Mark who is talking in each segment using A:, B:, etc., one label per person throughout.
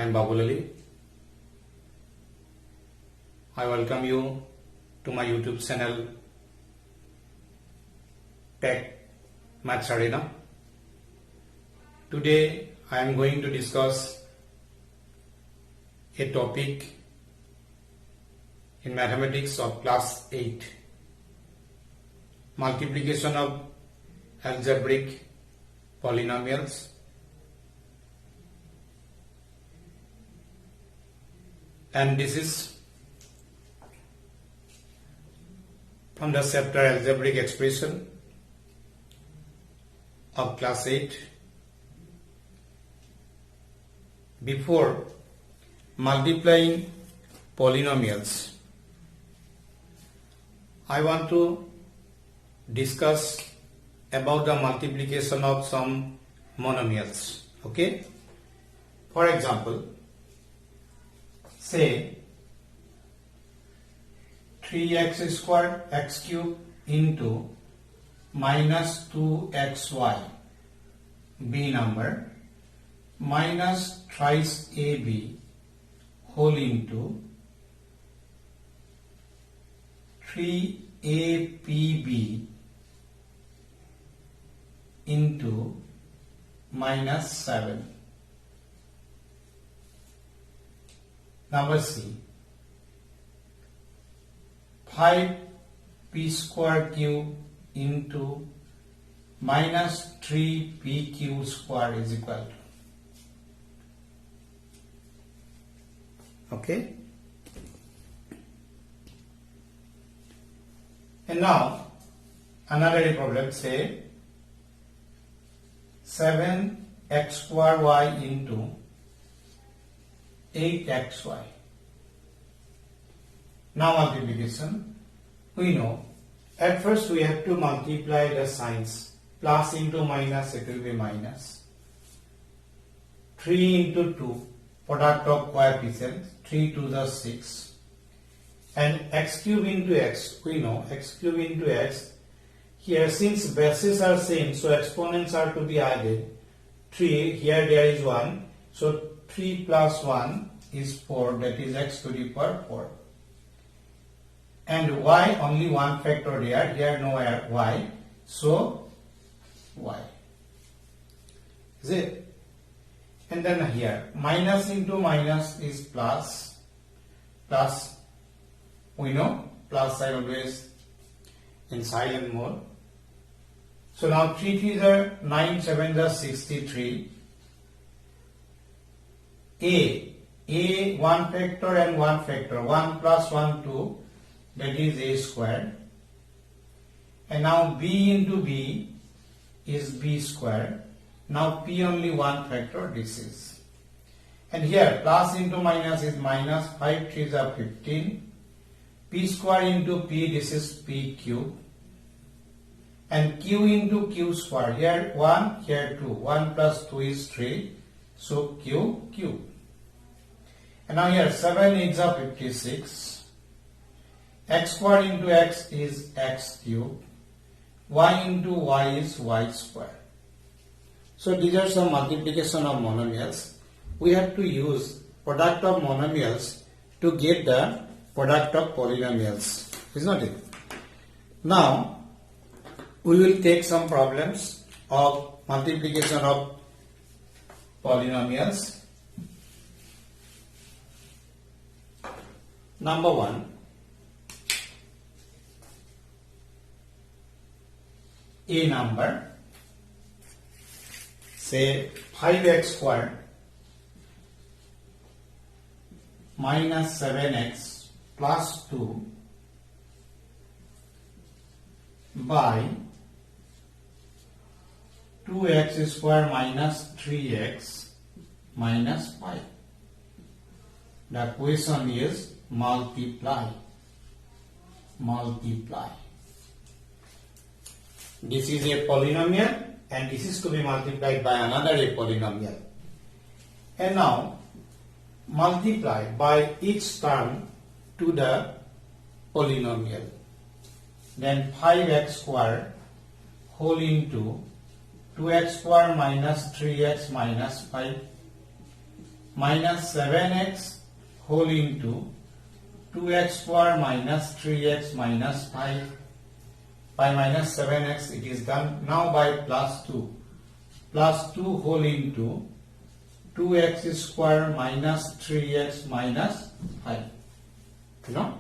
A: am Babulali. I welcome you to my YouTube channel Tech Maths Arena. Today I am going to discuss a topic in mathematics of class 8, multiplication of algebraic polynomials. And this is from the chapter Algebraic Expression of class 8. Before multiplying polynomials, I want to discuss about the multiplication of some monomials. Okay? For example, say 3x squared x cube into minus 2xy b number minus thrice ab whole into 3apb into minus 7. Number C, 5p square cube into minus 3pq square is equal to. Okay. And now another problem, say 7x square y into 8xy. Now multiplication. We know at first we have to multiply the signs. Plus into minus, it will be minus. 3 into 2, product of coefficients, 3 to the 6. And x cube into x, we know x cube into x. Here since bases are same, so exponents are to be added. 3, here there is 1. So 3 plus 1 is 4, that is x to the power 4. And y, only one factor there, here no y, so y. Is it? And then here, minus into minus is plus, plus, we know, plus sign always in silent mode. So now 3 3s are 9, 7s are 63. A, one factor and one factor, 1 plus 1, 2, that is a square. And now b into b is b square. Now p only one factor, this is. And here plus into minus is minus, 5 3s are 15. P square into p, this is p cube. And q into q square, here 1, here 2. 1 plus 2 is 3, so q cube. And now here 7 8s are 56. X square into x is x cube. Y into y is y square. So these are some multiplication of monomials. We have to use product of monomials to get the product of polynomials. Is not it? Now we will take some problems of multiplication of polynomials. Number 1. A number, say 5x squared minus 7x plus 2 by 2x squared minus 3x minus 5. The question is multiply. Multiply. This is a polynomial and this is to be multiplied by another a polynomial. And now multiply by each term to the polynomial. Then 5x square whole into 2x square minus 3x minus 5 minus 7x whole into 2x square minus 3x minus 5. By minus 7x it is done. Now by plus 2 whole into 2x square minus 3x minus 5. You know?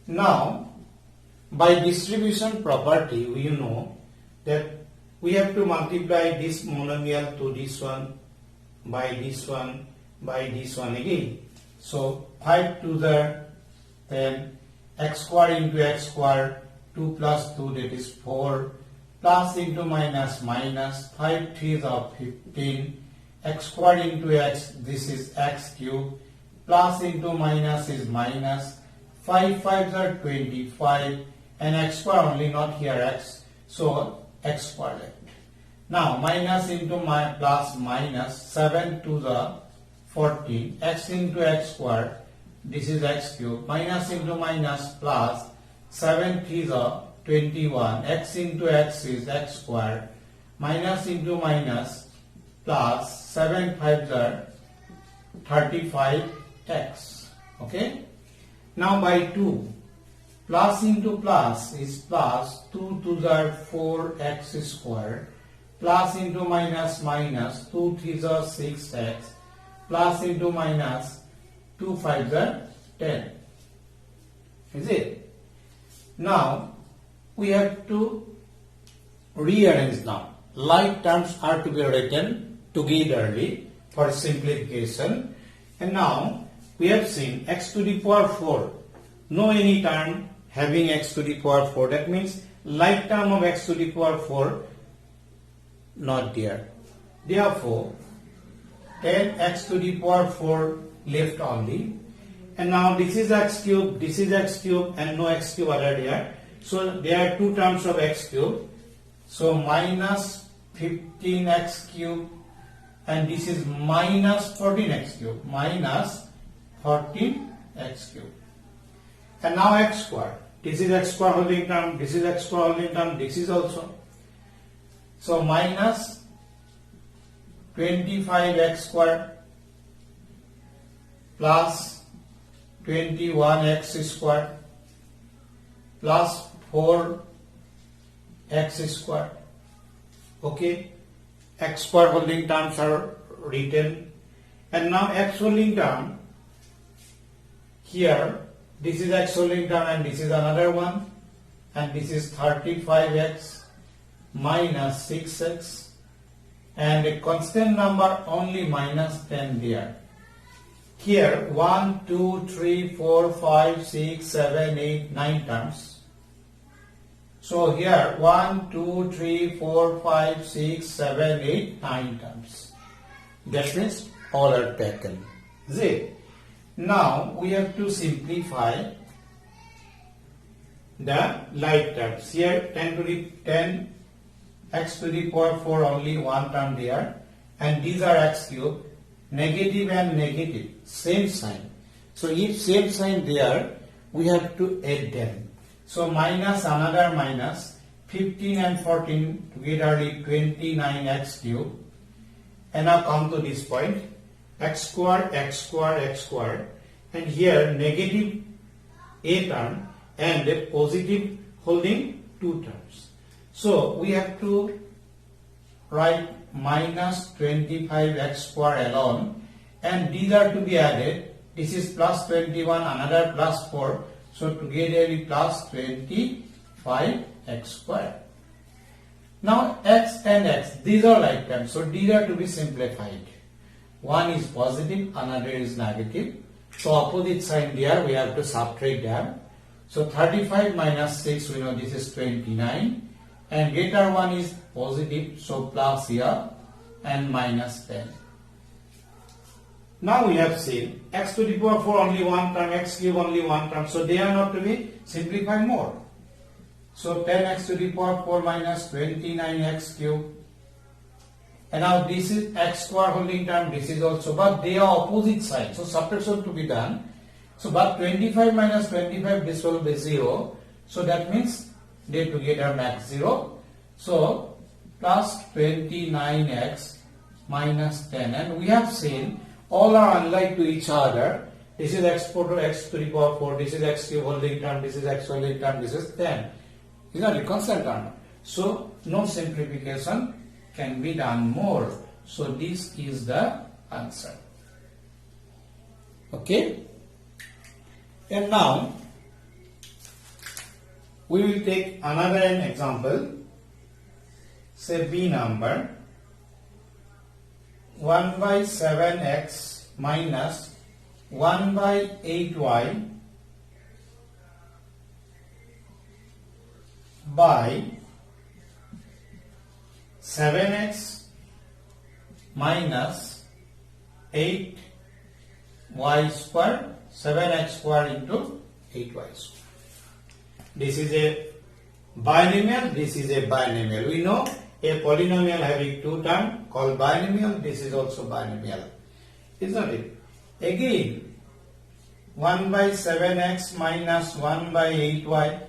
A: Now by distribution property we know that we have to multiply this monomial to this one by this one by this one again. So 5 to the 10, x square into x square, 2 plus 2 that is 4, plus into minus minus, 5 3s are 15, x square into x, this is x cube, plus into minus is minus, 5 5s are 25, and x square only, not here x, so x square left. Now minus into my plus minus, 7 to the 14, x into x square, this is x cube, minus into minus plus, 7 3s are 21, x into x is x square, minus into minus plus 7 5s are 35x. Okay. Now by 2, plus into plus is plus 2 to the 4x square, plus into minus minus 2 3s are 6x, plus into minus 2 5s are 10. Is it? Now we have to rearrange now. Like terms are to be written togetherly for simplification. And now we have seen x to the power 4. No any term having x to the power 4. That means like term of x to the power 4 not there. Therefore 10x to the power 4 left only. And now this is x cube, and no x cube are there. So there are two terms of x cube. So minus 15x cube, and this is minus 14x cube, minus 14x cube. And now x square. This is x square holding term, this is x square holding term, this is also. So minus 25x square plus 21x square plus 4x square. Okay, x square holding terms are written, and now x holding term here, this is x holding term and this is another one, and this is 35x minus 6x, and a constant number only minus 10 there. Here 1, 2, 3, 4, 5, 6, 7, 8, 9 terms. So here 1, 2, 3, 4, 5, 6, 7, 8, 9 terms. That means all are taken. Is it? Now we have to simplify the like terms. Here 10 to the 10 x to the power 4 only one term there, and these are x cube, negative and negative, same sign. So if same sign there, we have to add them. So minus another minus, 15 and 14 together 29x cube. And now come to this point, x square, x square, x square, and here negative a term and a positive holding two terms. So we have to write minus 25x square alone, and these are to be added. This is plus 21, another plus 4. So together we plus 25x square. Now x and x, these are like terms, so these are to be simplified. One is positive, another is negative. So opposite sign there, we have to subtract them. So 35 minus 6, we know this is 29. And greater one is positive, so plus here and minus 10. Now we have seen x to the power 4 only one term, x cube only one term, so they are not to be simplified more. So 10x to the power 4 minus 29x cube. And now this is x square holding term, this is also, but they are opposite sides, so subtraction to be done. So but 25 minus 25, this will be 0. So that means they together make 0. So plus 29x minus 10, and we have seen all are unlike to each other. This is x4 to x to the power 4, this is x cube holding term, this is x holding term, this is 10. These are the constant term. So no simplification can be done more. So this is the answer. Okay. And now we will take another an example. Say B number 1 by 7x minus 1 by 8y by 7x minus 8y square, 7x square into 8y square. This is a binomial, this is a binomial. We know a polynomial having two terms called binomial, this is also binomial. Isn't it? Again, 1 by 7x minus 1 by 8y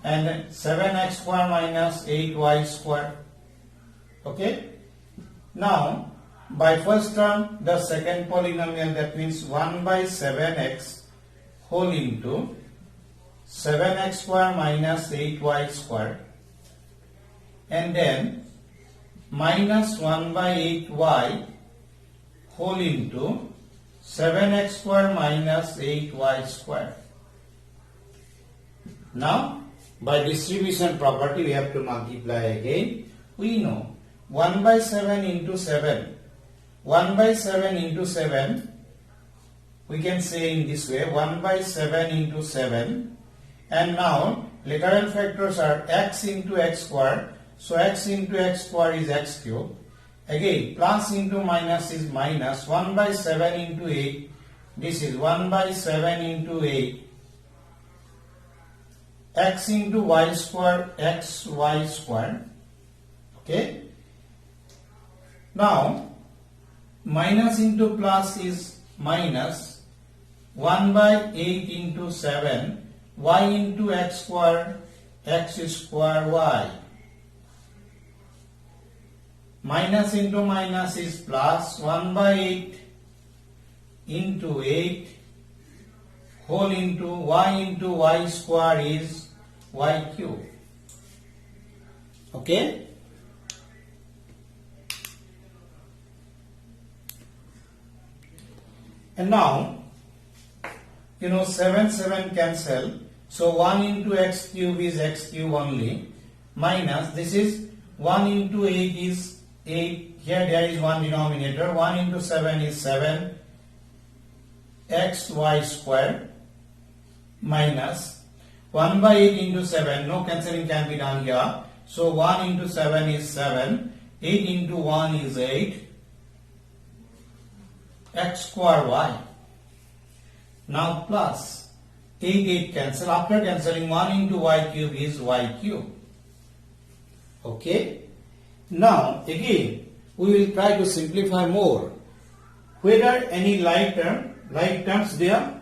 A: and 7x square minus 8y square. Okay. Now, by first term, the second polynomial, that means 1 by 7x whole into 7x square minus 8y square, and then minus 1 by 8y whole into 7x square minus 8y square. Now, by distribution property, we have to multiply again. We know 1 by 7 into 7. 1 by 7 into 7, we can say in this way, 1 by 7 into 7. And now, literal factors are x into x square. So, x into x square is x cube. Again, plus into minus is minus. 1 by 7 into 8. This is 1 by 7 into 8. X into y square, x y square. Okay. Now, minus into plus is minus. 1 by 8 into 7. Y into x square, x square y. Minus into minus is plus. 1 by 8 into 8 whole into y square is y cube. Okay. And now, 7 cancel. So 1 into x cube is x cube only. Minus, this is 1 into 8 is 8. Here there is one denominator. 1 into 7 is 7 xy square minus 1 by 8 into 7. No cancelling can be done here. So 1 into 7 is 7. 8 into 1 is 8. X square y. Now plus 8 cancel. After cancelling, 1 into y cube is y cube. Okay. Now again we will try to simplify more. Whether any like terms there?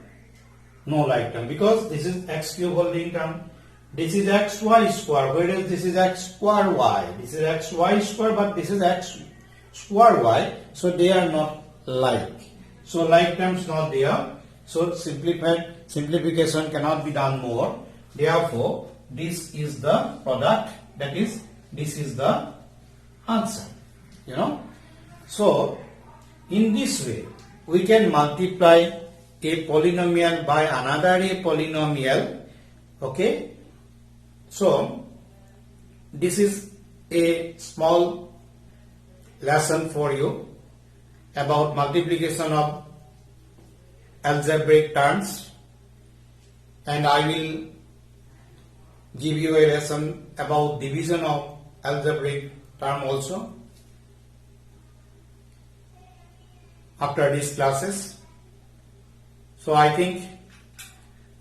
A: No like term, because this is x cube holding term. This is xy square, whereas this is x square y. This is xy square, but this is x square y. So they are not like. So like terms not there. So simplification cannot be done more. Therefore, this is the product. That is, this is the answer. So in this way, we can multiply a polynomial by another a polynomial. Okay. So this is a small lesson for you about multiplication of algebraic terms, and I will give you a lesson about division of algebraic term also after these classes. So I think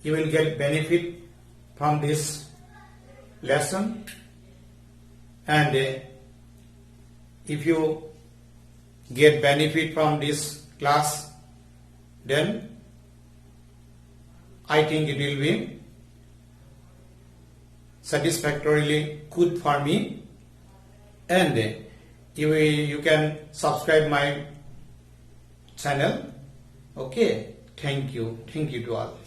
A: you will get benefit from this lesson, and if you get benefit from this class, then I think it will be satisfactorily good for me, and you can subscribe my channel. Okay, thank you to all.